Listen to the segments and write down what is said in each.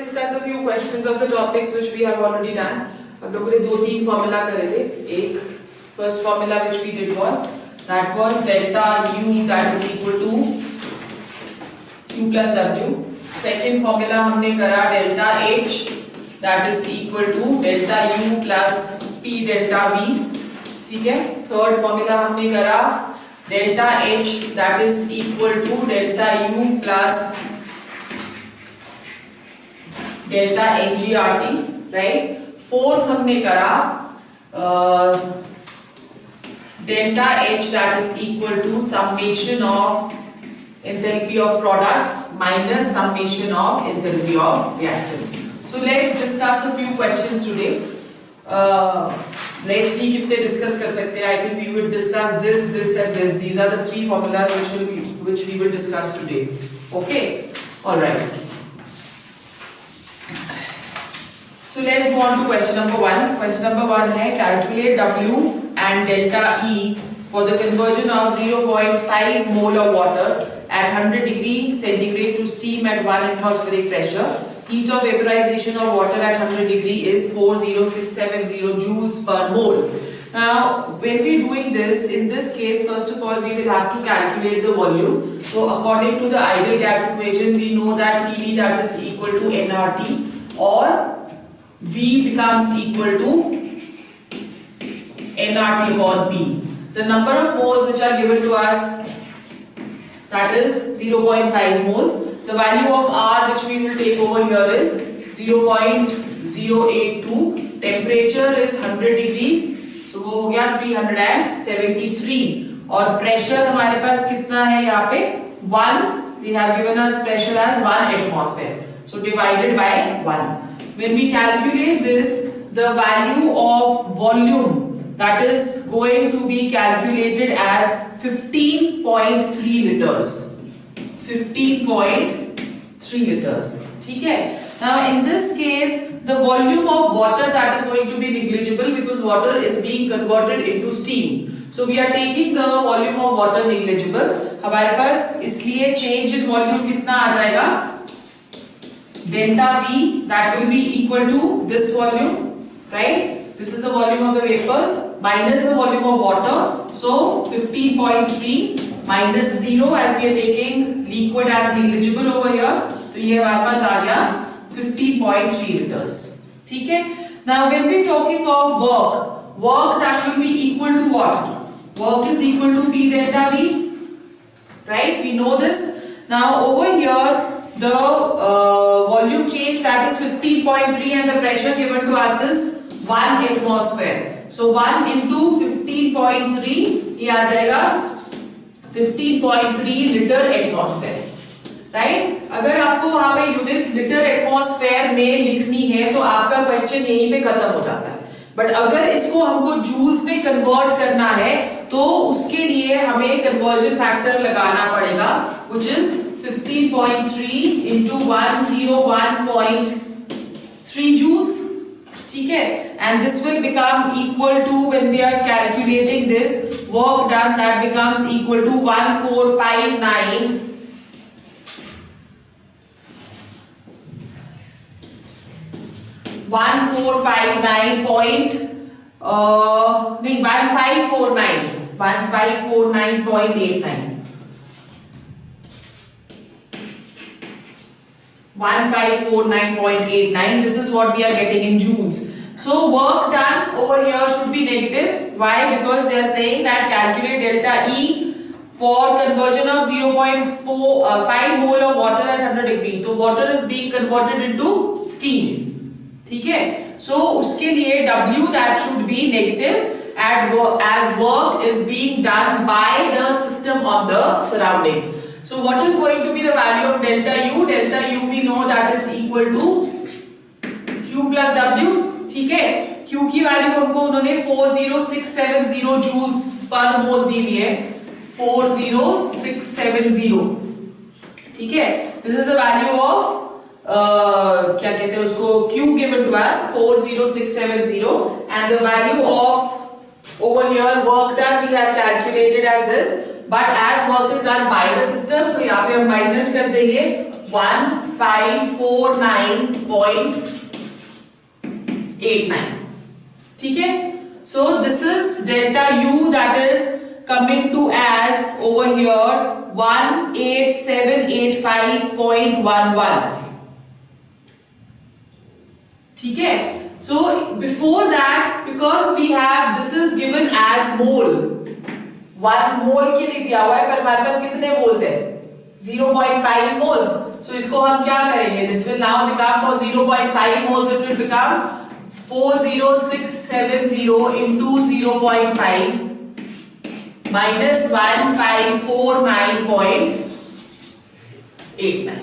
discuss a few questions of the topics which we have already done. हम लोगों ने 2-3 formula करे थे. एक first formula which we did was delta U that is equal to Q plus W. Second formula हमने करा delta H that is equal to delta U plus P delta V. ठीक है. Third formula हमने करा delta H that is equal to delta U plus delta NGRT, right? Fourth हमने करा delta H that is equal to summation of enthalpy of products minus summation of enthalpy of reactants. So let's discuss a few questions today. Let's see कितने discuss कर सकते हैं. I think we will discuss this, this and this. These are the three formulas which we will discuss today. Okay, all right. So let's go on to question number 1. Question number 1 है calculate W and delta E for the conversion of 0.5 mole of water at 100 degree centigrade to steam at 1 atmospheric pressure. Heat of vaporization of water at 100 degree is 40670 joules per mole. Now, when we are doing this, in this case, first of all, we will have to calculate the volume. So, according to the ideal gas equation, we know that PV that is equal to nRT or V becomes equal to nRT upon P. The number of moles which are given to us, that is 0.5 moles. The value of R which we will take over here is 0.082. Temperature is 100 degrees. So वो हो गया 373. और pressure हमारे पास कितना है यहाँ पे 1. They have given us pressure as 1 atmosphere. So divided by 1. When we calculate this, the value of volume that is going to be calculated as 15.3 liters. 15.3 liters. ठीक है? Now in this case, the volume of water that is going to be negligible because water is being converted into steam. So we are taking the volume of water negligible. हमारे पास इसलिए change in volume कितना आ जाएगा? Delta V that will be equal to this volume, right? This is the volume of the vapors minus the volume of water. So 15.3 minus 0 as we are taking liquid as negligible over here. तो ये हमारे पास आ गया 15.3 liters. ठीक है? Now when we are talking of work that will be equal to what? Work is equal to P delta V, right? We know this. Now over here the volume change that is 15.3 and the pressure given to us is 1 atmosphere. So 1 into 15.3 ये आ जाएगा 15.3 liter atmosphere, right? अगर आपको वहाँ पे units liter atmosphere में लिखनी है तो आपका क्वेश्चन यहीं पे खत्म हो जाता है. बट अगर इसको हमको जूल्स में कन्वर्ट करना है तो उसके लिए हमें कन्वर्जन फैक्टर लगाना पड़ेगा which is 15.3 into 101.3 joules. ठीक है? And this will become equal to, when we are calculating this work done, that becomes equal to 1459. 1549.89. 1549.89. This is what we are getting in joules. So work done over here should be negative. Why? Because they are saying that calculate delta E for conversion of 0.5 mole of water at 100 degree. So water is being converted into steam. ठीक है? So उसके लिए W that should be negative as work is being done by the system of the surroundings. So what is going to be the value of delta U? Delta U we know that is equal to Q plus W. ठीक है? Q की value हमको उन्होंने 40670 joules per mole दी हुई है. 40670. ठीक है? This is the value of क्या कहते हैं उसको Q given to us 40670 and the value of over here work done we have calculated as this. But as work is done by the system, so यहाँ पे हम minus कर देंगे 1549.89. ठीक है, so this is delta U, that is coming to as over here 18785.11. ठीक है, so before that, because we have, this is given as mole, 1 मोल के लिए दिया हुआ है, पर हमारे पास कितने मोल्स है? 0.5 moles. So इसको हम क्या करेंगे? This will now become, for 0.5 moles it will become 40670 into 0.5 minus 1549.89.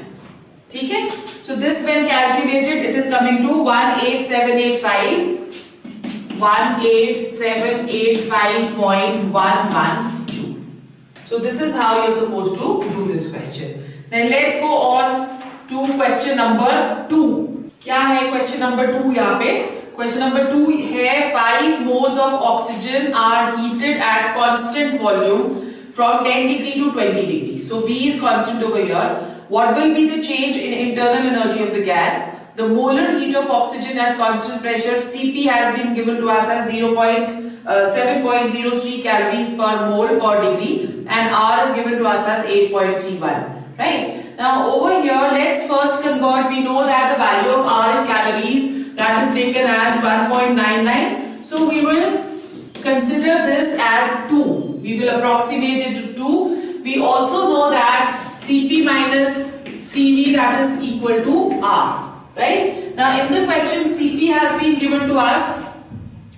ठीक है, so this when calculated it is coming to 18785 So this is how you're supposed to do this question. Then let's go on to question number 2. क्या है question number 2? यहाँ पे question number 2 है 5 moles of oxygen are heated at constant volume from 10 degree to 20 degree. So V is constant over here. What will be the change in internal energy of the gas? The molar heat of oxygen at constant pressure Cp has been given to us as 7.03 calories per mole per degree, and R is given to us as 8.31. Right? Now over here, let's first convert. We know that the value of R in calories, that is taken as 1.99. So we will consider this as 2. We will approximate it to 2. We also know that Cp minus Cv, that is equal to R. Right? Now in the question, Cp has been given to us.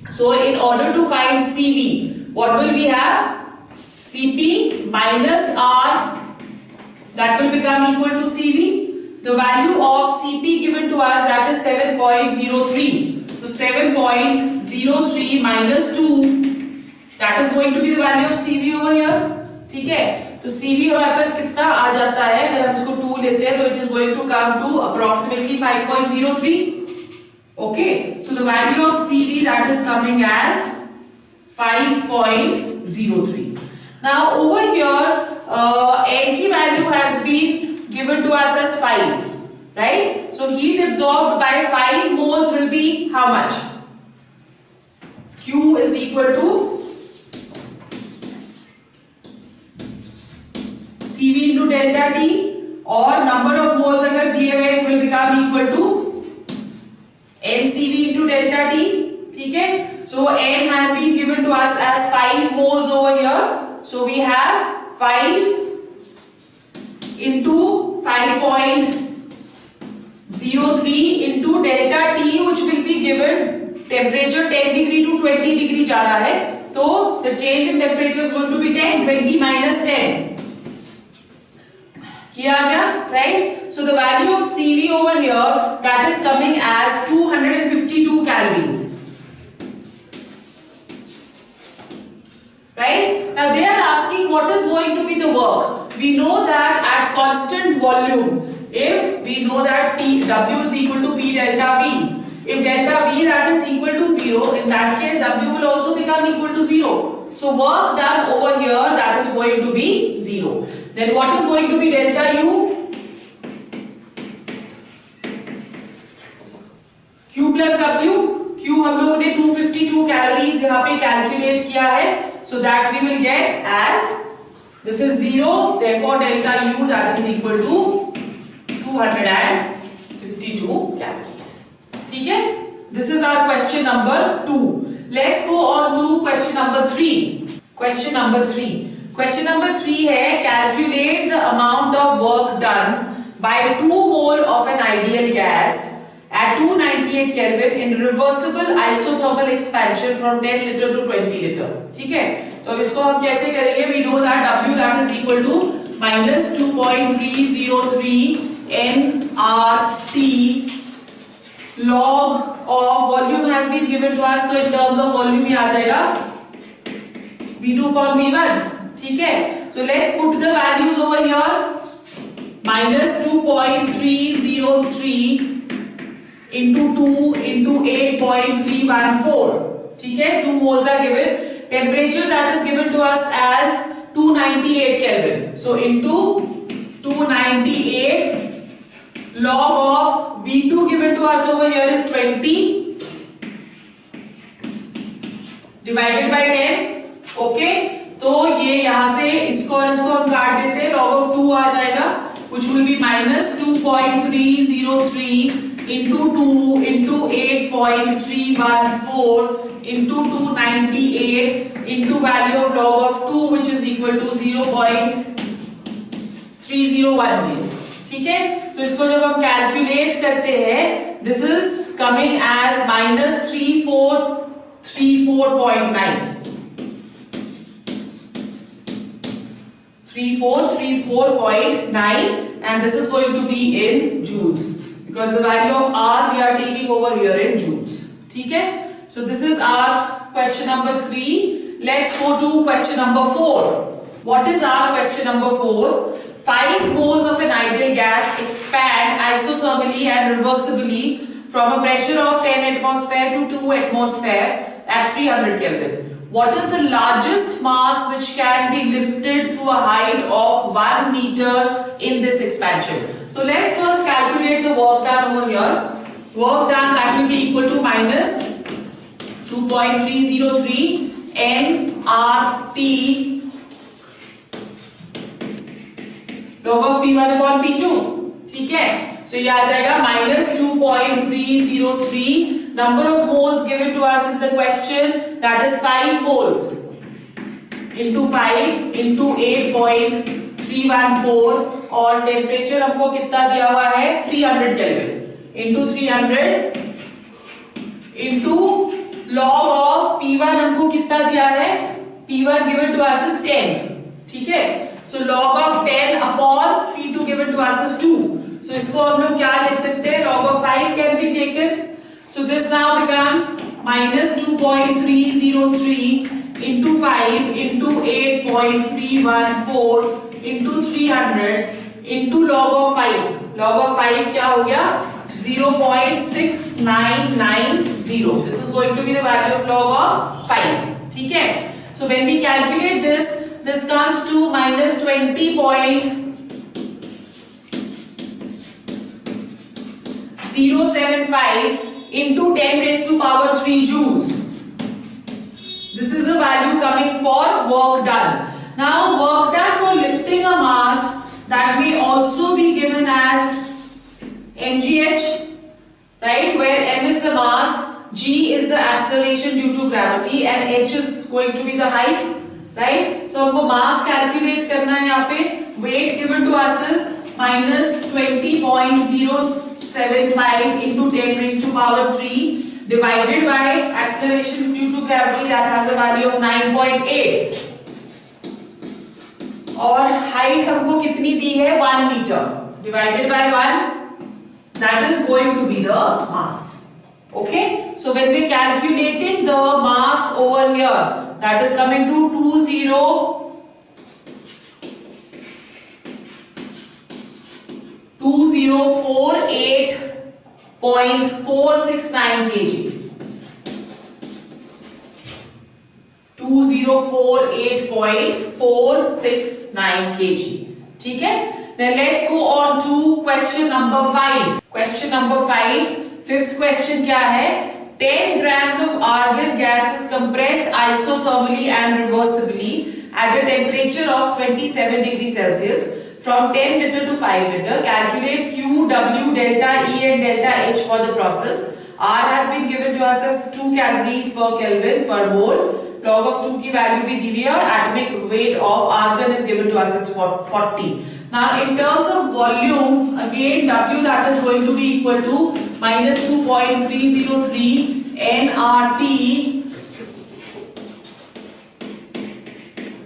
So in order to find Cv, what will we have? Cp minus R, that will become equal to Cv. The value of Cp given to us, that is 7.03. So 7.03 minus 2, that is going to be the value of Cv over here. ठीक है, तो Cv हमारे पास कितना आ जाता है? अगर हम इसको 2 लेते हैं तो it is going to come to approximately 5.03. Okay, so the value of Cv, that is coming as 5.03. Now over here, N की value has been given to us as 5, right? So heat absorbed by 5 moles will be how much? Q is equal to Cv into delta T, और number of moles अगर दिए हुए it will become equal to NCV into delta T. ठीक है, so N has been given to us as 5 moles over here. So we have 5 into 5.03 into delta T, which will be given temperature 10 degree to 20 degree जा रहा है, तो the change in temperature is going to be 10, 20 minus 10. ये आ गया, right? So the value of Cv over here, that is coming as 252 calories. Right? Now they are asking what is going to be the work. We know that at constant volume, if we know that W is equal to P delta B. If delta B, that is equal to 0, in that case W will also become equal to 0. So work done over here, that is going to be 0. Then what is going to be delta U? Q plus W. Q हम लोगों ने 252 calories यहाँ पे calculate किया है, so that we will get as, this is 0, therefore delta U, that is equal to 252 calories. ठीक है, this is our question number 2. Let's go on to question number 3. Question number 3. Question number 3 है calculate the amount of work done by 2 mole of an ideal gas at 298 Kelvin in reversible isothermal expansion from 10 liter to 20 liter. ठीक है, तो अब इसको हम कैसे करेंगे? We know that W, that is equal to minus 2.303 nRT log of volume has been given to us, so in terms of volume ये आ जाएगा V2 upon V1. ठीक है, so let's put the values over here. Minus 2.303 into 2 into 8.314. ठीक है, 2 moles are given. Temperature that is given to us as 298 Kelvin. So into 298 log of V2 given to us over here is 20 divided by 10. Okay, तो ये यहाँ से इसको और इसको हम काट देते हैं, log of 2 आ जाएगा which will be minus 2.303 into 2 into 8.314 into 298 into value of log of 2 which is equal to 0.3010. ठीक है, so इसको जब हम कैलकुलेट करते हैं this is coming as minus 3434.9 3434.9 and this is going to be in joules because the value of R we are taking over here in joules. ठीक है, so this is our question number 3. Let's go to question number 4. What is our question number 4? 5 moles of an ideal gas expand isothermally and reversibly from a pressure of 10 atmosphere to 2 atmosphere at 300 Kelvin. What is the largest mass which can be lifted through a height of 1 meter in this expansion? So let's first calculate the work done over here. Work done, that will be equal to minus 2.303 nRT log of P1 upon P2. ठीक है, so ये आ जाएगा minus 2.303. Number of moles given to us in the question, that is 5 moles into 5 into 8.314 और temperature हमको कितना दिया हुआ है 300 kelvin into 300 into log of P1 हमको कितना दिया है, P1 given to us is 10. ठीक है, so log of 10 upon P2 given to us is 2. So इसको हम लोग क्या ले सकते हैं, log of 5 can be taken. So this now becomes minus 2.303 into 5 into 8.314 into 300 into log of 5. Log of 5 क्या हो गया 0.6990. This is going to be the value of log of 5. ठीक है, so when we calculate this, this comes to minus 20.075 into 10 raised to power 3 joules. This is the value coming for work done. Now work done for lifting a mass, that may also be given as mgh, right, where m is the mass, g is the acceleration due to gravity and h is going to be the height, right? So हमको mass calculate करना है यहाँ पे. Weight given to us is minus 20.075 into 10 raised to power 3 divided by acceleration due to gravity that has a value of 9.8 और height हमको कितनी दी है 1 meter divided by 1, that is going to be the mass. Okay, so when we are calculating the mass over here, that is coming to 2048.469 kg. 2048.469 kg. ठीक है, then let's go on to question number 5. Question number 5, fifth question क्या है, 10 grams of argon gas is compressed isothermally and reversibly at a temperature of 27 degrees Celsius from 10 liter to 5 liter. Calculate Q, W, delta E and delta H for the process. R has been given to us as 2 calories per Kelvin per mole. Log of 2 की value भी दी हुई है और atomic weight of argon is given to us as 40. Now in terms of volume, again W that is going to be equal to minus 2.303 nRT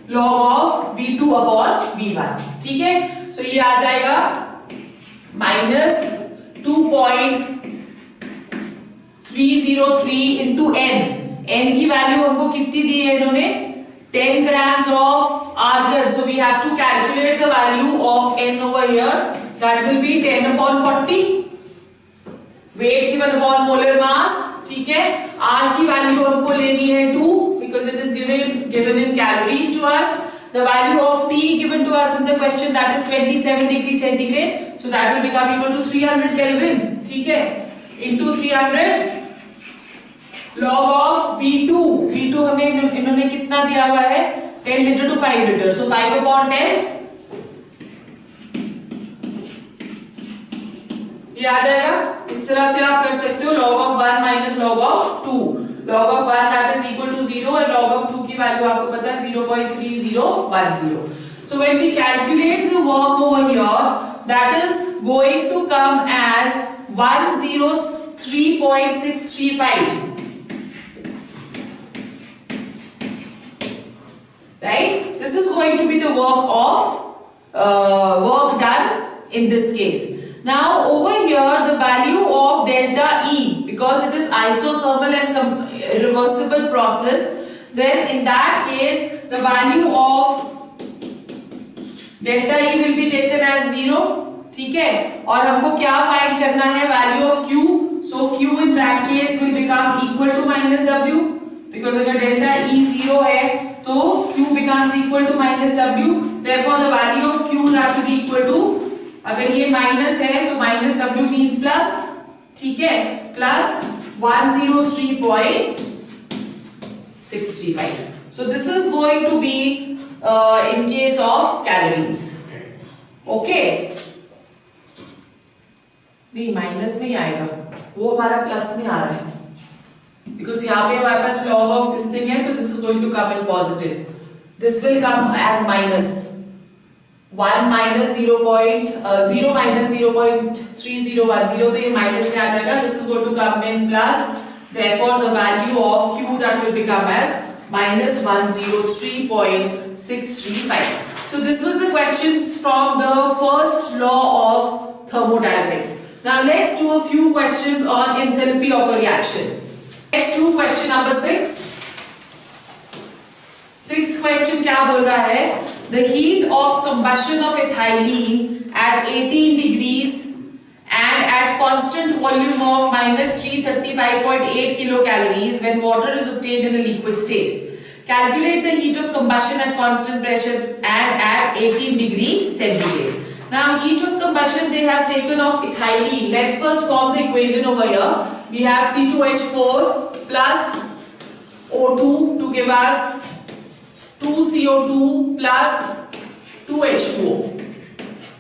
log of V2 upon V1. ठीक है, so ये आ जाएगा minus 2.303 into n. n की value हमको कितनी दी है इन्होंने 10 grams of argon. So we have to calculate the value of n over here. That will be 10 upon 40. Weight given upon molar mass. ठीक है, R की वैल्यू हमको लेनी है 2 because it is given in calories to us. The value of T given to us in the question, that is 27 degree centigrade. So that will become equal to 300 Kelvin. ठीक है, into 300 log of V2. V2 हमें इन्होंने कितना दिया हुआ है? 10 liter to 5 liter. So 5/10 ये आ जाएगा। इस तरह से आप कर सकते हो log of 1 minus log of 2. Log of 1 that is equal to 0 and log of 2 की वैल्यू आपको पता है 0.3010. So when we calculate the work over here, that is going to come as 103.635. Right? This is going to be the work done in this case. Now over here the value of delta E, because it is isothermal and reversible process, then in that case the value of delta E will be taken as 0. ठीक है, और हमको क्या find करना है? Value of Q. So Q in that case will become equal to minus W, because अगर delta E 0 है तो Q becomes equal to minus W. Therefore the value of Q that will be equal to, अगर ये minus है तो minus W means plus. ठीक है, plus 103.635. So this is going to be in case of calories. Okay, नहीं minus में ही आएगा, वो हमारा प्लस में आ रहा है, because यहाँ पे हमारे पास log of this thing है, तो this is going to come in positive. This will come as minus 1 minus 0 minus 0.3010, तो ये माइनस में आ जाएगा. This is going to come in plus. Therefore the value of Q that will become as minus 103.635. So this was the questions from the first law of thermodynamics. Now let's do a few questions on enthalpy of a reaction. Let's do question number 6. Sixth question क्या बोल रहा है? The heat of combustion of ethylene at 18 degrees and at constant volume of minus 335.8 kilocalories when water is obtained in a liquid state. Calculate the heat of combustion at constant pressure and at 18 degree centigrade. Now heat of combustion they have taken of ethylene. Let's first form the equation over here. We have C2H4 plus O2 to give us 2CO2 plus 2H2O.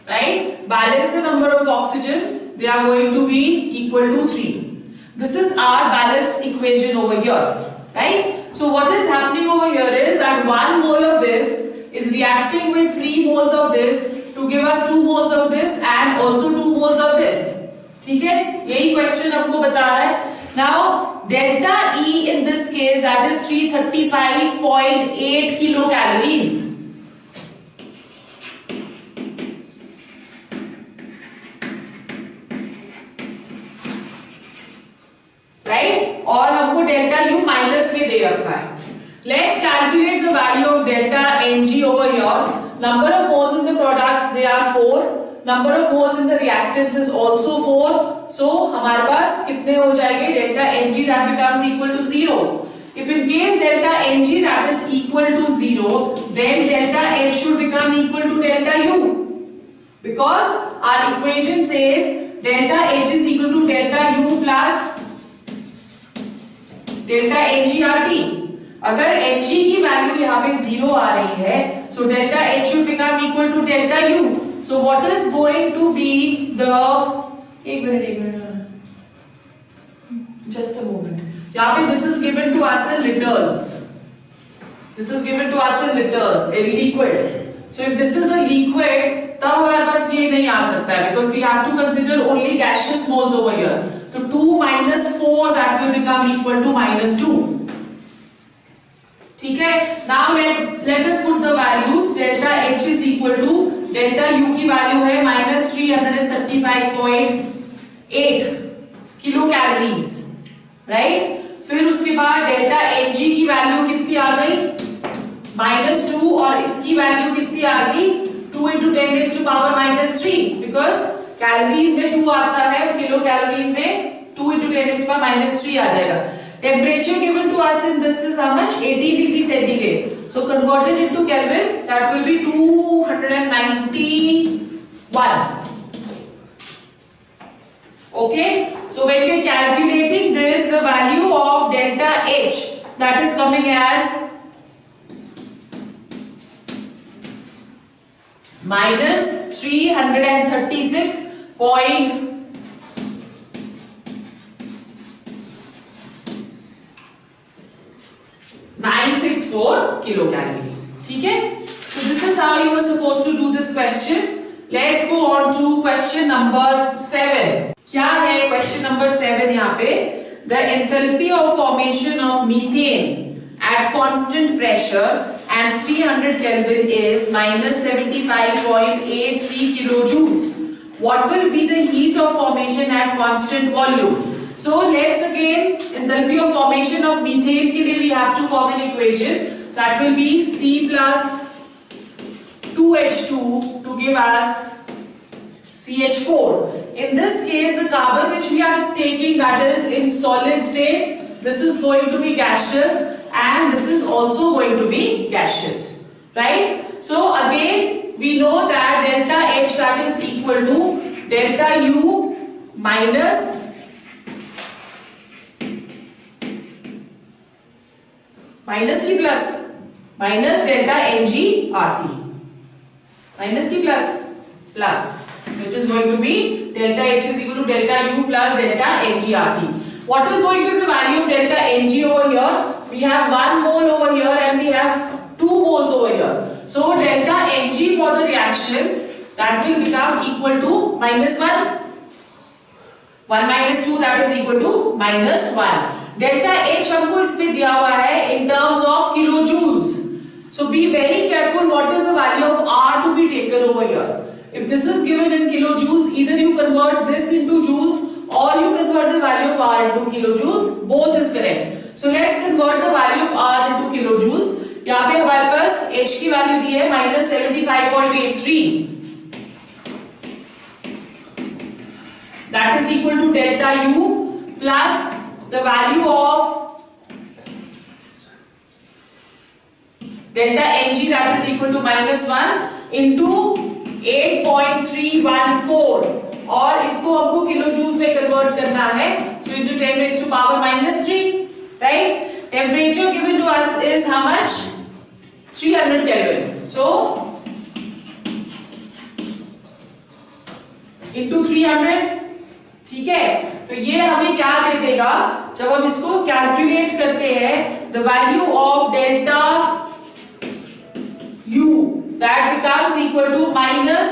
Right? Balance the number of oxygens. They are going to be equal to 3. This is our balanced equation over here. Right? So what is happening over here is that 1 mole of this is reacting with 3 moles of this to give us 2 moles of this and also 2 moles of this. ठीक है? यही question आपको बता रहा है. Now delta E in this case that is 335.8 kilocalories. Right? और हमको delta U minus में दे रखा है. Let's calculate the value of delta Ng over here. Number of moles in the products they are 4. Number of moles in the reactants is also 4. So हमारे पास कितने हो जाएंगे? Delta Ng that becomes equal to 0. If in case delta Ng that is equal to 0, then delta H should become equal to delta U, because our equation says delta H is equal to delta U plus delta NgRT. अगर Hg की value यहाँ पे 0 आ रही है, so delta H should become equal to delta U. So what is going to be the, एक minute, just a moment. यहाँ पे this is given to us in liters. This is given to us in liters, a liquid. So if this is a liquid, तब हमारे पास ये नहीं आ सकता है, because we have to consider only gaseous moles over here. So 2 minus 4 that will become equal to minus 2. ठीक है? Now let us put the values. Delta H is equal to delta U की value है minus 335.8 kilocalories, right? फिर उसके बाद delta Ng की value कितनी आ गई? -2, और इसकी वैल्यू कितनी आ गई? 2 into 10 raised to power -3, because calories में 2 आता है, किलो कैलोरीज में 2 into 10 raised to power -3 आ जाएगा. Temperature given to us in this is how much? 80 degree centigrade. So convert converted into Kelvin, that will be 291. Okay, so when we are calculating this, the value of delta H, that is coming as minus 336.964 kilocalories. ठीक है? So this is how you were supposed to do this question. Let's go on to question number 7. क्या है question number 7 यहाँ पे? The enthalpy of formation of methane at constant pressure and 300 Kelvin is minus 75.83 kilojoules. What will be the heat of formation at constant volume? So let's again, enthalpy of formation of methane के लिए we have to form an equation that will be C plus 2H2 to give us CH4. In this case, the carbon which we are taking, that is in solid state, this is going to be gaseous and this is also going to be gaseous, right? So again, we know that delta H, that is equal to delta U minus की plus minus delta Ng RT, minus की plus plus, so it is going to be delta H is equal to delta U plus delta Ng RT. What is going to be the value of delta Ng over here? We have 1 mole over here and we have 2 moles over here. So delta Ng for the reaction, that will become equal to minus 1. 1 minus 2, that is equal to minus 1. Delta H हमको इसमें दिया हुआ है in terms of kilojoules. So be very careful what is the value of R to be taken over here. If this is given in kilojoules, either you convert this into joules or you convert the value of R into kilojoules. Both is correct. So let's convert the value of R into kilojoules. यहाँ पे हमारे पास H की value दी है minus 75.83. That is equal to delta U plus the value of delta Ng, that is equal to minus 1 into 8.314 और इसको हमको kilo joules में convert करना है, so into 10 raised to power minus 3, right? Temperature given to us is how much? 300 Kelvin. So into 300, ठीक है? तो ये हमें क्या दे देगा जब हम इसको कैलकुलेट करते हैं, the value of delta U, that becomes equal to minus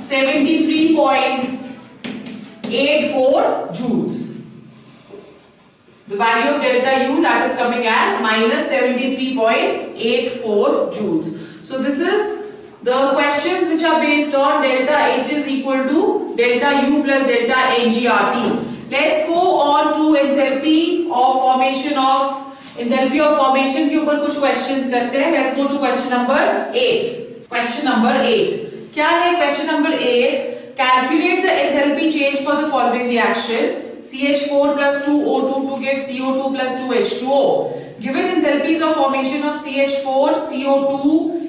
73.84 joules. The value of delta U, that is coming as minus 73.84 joules. So this is the questions which are based on delta H is equal to delta U plus delta Ng RT. Let's go on to enthalpy of formation के ऊपर कुछ questions करते हैं. Let's go to question number 8. Question number 8. क्या है question number 8? Calculate the enthalpy change for the following reaction. CH4 plus 2O2 to give CO2 plus 2H2O. Given enthalpies of formation of CH4, CO2,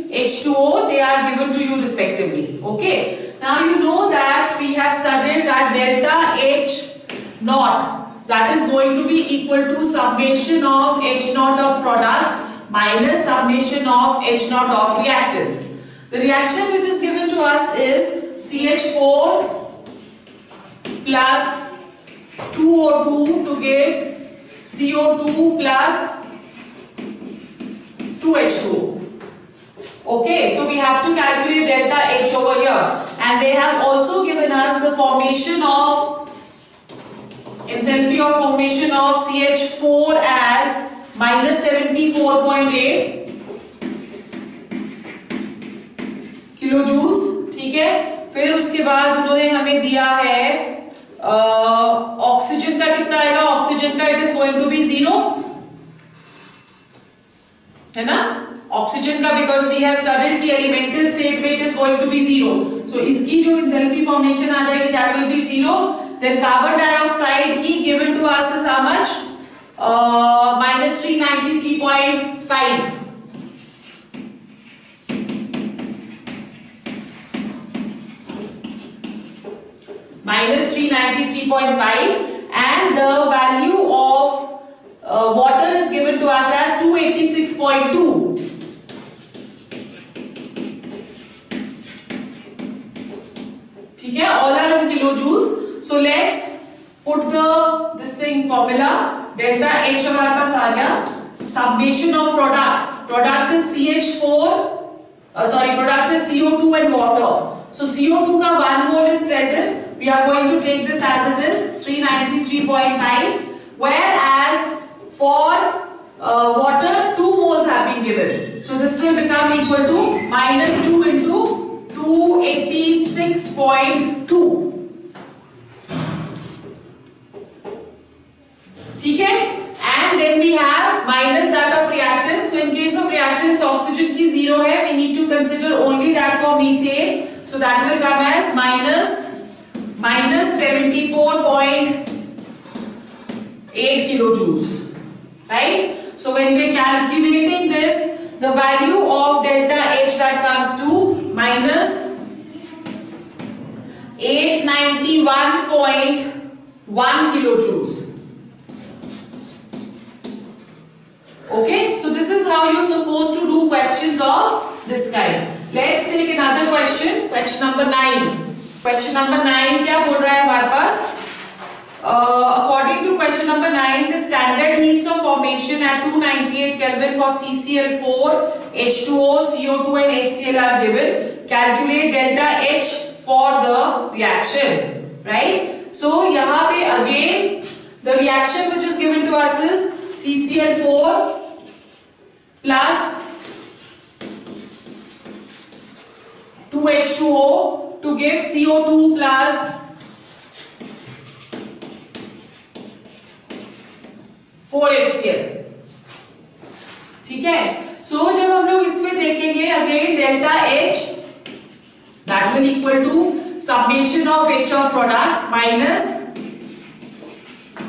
H2O, they are given to you respectively. Okay. Now you know that we have studied that delta H naught, that is going to be equal to summation of H naught of products minus summation of H naught of reactants. The reaction which is given to us is CH4 plus 2O2 to give CO2 plus 2H2O. Okay, so we have to calculate delta H over here, and they have also given us the formation of enthalpy of formation of CH4 as minus 74.8 kilojoules. ठीक है, फिर उसके बाद उन्होंने हमें दिया है oxygen का कितना आएगा. ऑक्सीजन का it is going to be 0, है ना. ऑक्सीजन का बिकॉज वी हैव स्टडीड कि एलिमेंटल स्टेट में it is going to be 0, so इसकी जो एंथैल्पी फॉर्मेशन आ जाएगी that will be 0. Then carbon dioxide की given to us is how much minus 393.5. minus 393.5, and the value of water is given to us as 286.2. ठीक है, all are in kilojoules. So let's put this thing formula. Delta H हमारे पास आ गया. Summation of products. Product is CH4. Product is CO2 and water. So CO2 का 1 mole is present. We are going to take this as it is, 393.5. Whereas for water 2 moles have been given. So this will become equal to minus 2 into 286.2. ठीक है, and then we have minus that of reactants. So in case of reactants oxygen की 0 है, we need to consider only that for methane. So that will come as minus 74.8 kilojoules, right? So when we are calculating this, the value of delta H that comes to minus 891.1 kilojoules. Okay, so this is how you're supposed to do questions of this kind. Let's take another question. Question number 9. Question number 9 क्या बोल रहा है हमारे पास? According to question number 9, the standard heats of formation at 298 Kelvin for CCl4, H2O, CO2 and HCl are given. Calculate delta H for the reaction, right? So यहाँ पे again the reaction which is given to us is CCl4 plus 2H2O to give CO2 plus 4HCl. ठीक है, so जब हम लोग इसमें देखेंगे again delta H that will equal to summation of H of products minus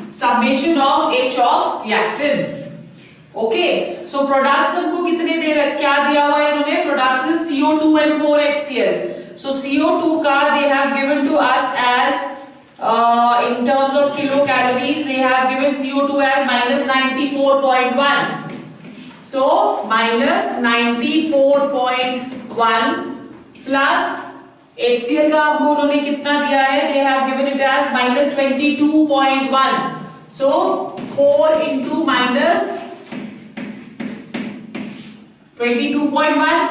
summation of H of reactants. Okay, so products हमको कितने दे रखे, क्या दिया हुआ है इन्होंने? Products is CO2 and 4HCl. So CO2 का they have given to us as in terms of kilocalories, they have given CO2 as minus 94.1. So minus 94.1 plus HCl का हमको उन्होंने कितना दिया है? They have given it as minus 22.1. So 4 into minus 22.1.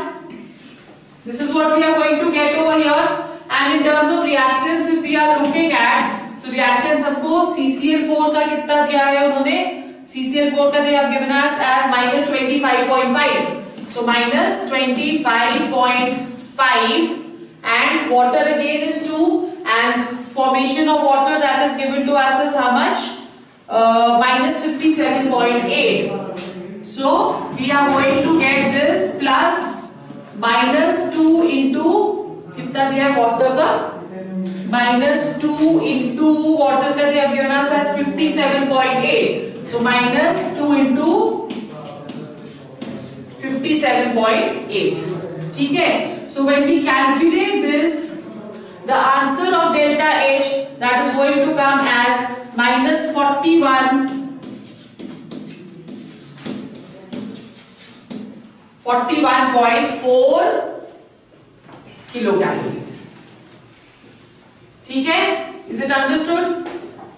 This is what we are going to get over here. And in terms of reactants, if we are looking at, so reactants हमको CCl4 का कितना दिया है उन्होंने? CCl4 का they have given us as minus 25.5. So minus 25.5, and water again is 2, and formation of water that is given to us is how much? Minus 57.8. So we are going to get this plus minus 2 into कितना दिया है water का? Minus 2 into water का they have given us as 57.8. So minus 2 into 57.8. ठीक है? So when we calculate this, the answer of delta H that is going to come as minus 41.4 kilocalories. ठीक है? Is it understood?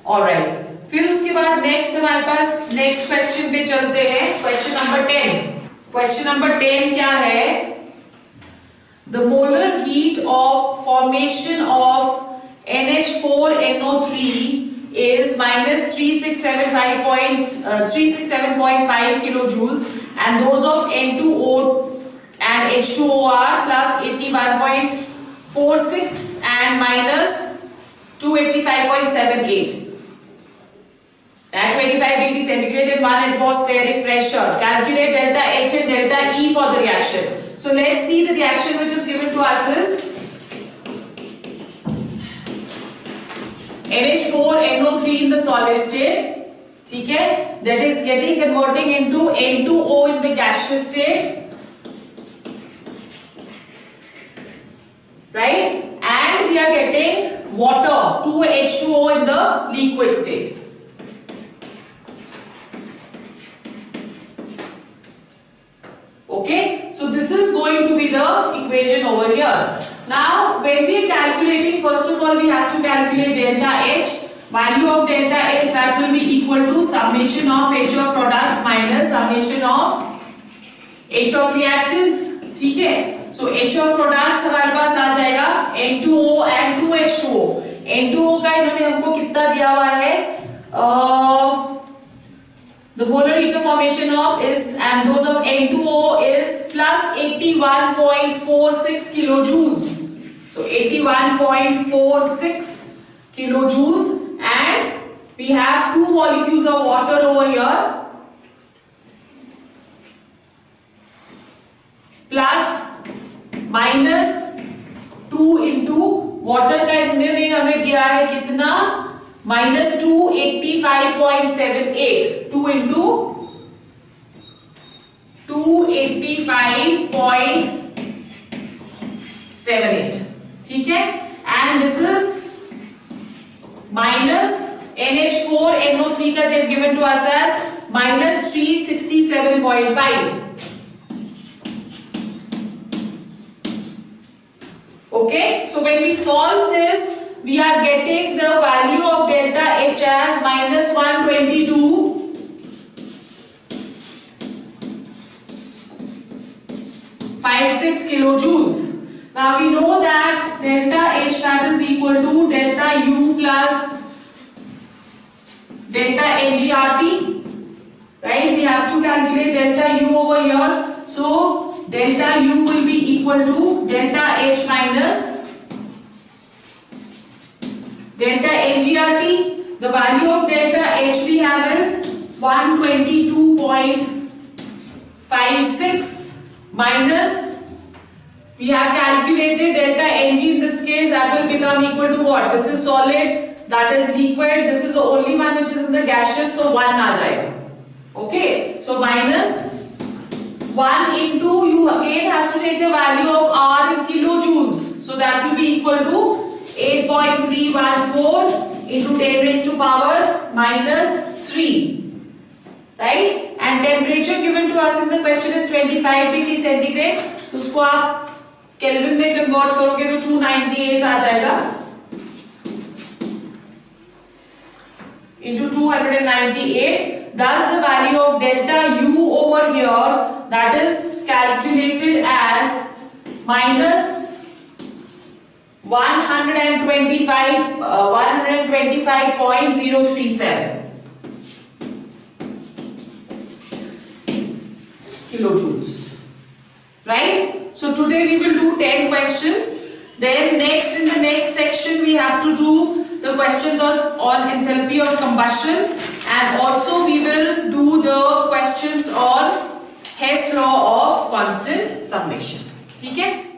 All right. फिर उसके बाद next हमारे पास next question पे चलते हैं. Question number 10. क्वेश्चन नंबर 10 क्या है? The molar heat of formation of NH4NO3 is minus 367.5 kilojoules, and those of N2O and H2O are plus 81.46 and minus 285.78 at 25 degrees centigrade and 1 atmospheric pressure. Calculate delta H and delta E for the reaction. So let's see the reaction which is given to us is NH4NO3 in the solid state. ठीक है? That is converting into N2O in the gaseous state. Right? And we are getting water, 2H2O in the liquid state. Okay, so this is going to be the equation over here. Now, when we are calculating, first of all, we have to calculate delta H. Value of delta H, that will be equal to summation of H of products minus summation of H of reactants. ठीक है? So H of products हमारे पास आ जाएगा N2O and 2H2O. N2O का इन्होंने हमको कितना दिया हुआ है? The molar heat of formation of is and dose of N2O is plus 81.46 kilojoules. So 81.46 kilojoules, and we have 2 molecules of water over here plus minus 2 into water का इन्होंने हमें दिया है कितना minus 285.78 2 into 285.78 ठीक है and this is minus NH4 NO3 का they have given to us as minus 367.5. Okay, so when we solve this, we are getting the value of delta H as minus 122.56 kilojoules. Now we know that delta H, that is equal to delta U plus delta NGRT, right? We have to calculate delta U over here. So delta U will be equal to delta H minus delta NGRT. The value of delta H we have is 122.56 minus, we have calculated delta Ng in this case, that will become equal to what? This is solid, that is liquid, this is the only one which is in the gaseous, so 1 aa jayega. Okay, so minus 1 into, you again have to take the value of R in kilojoules, so that will be equal to 8.314 into 10 raised to power minus 3, right? And temperature given to us in the question is 25 degree centigrade. तो उसको आप kelvin में convert करोगे तो 298 आ जाएगा into 298. Thus the value of delta U over here, that is calculated as minus 125.037 kilojoules, right? So today we will do 10 questions. Then next, in the next section, we have to do the questions on enthalpy of combustion, and also we will do the questions on Hess law of constant summation. ठीक है?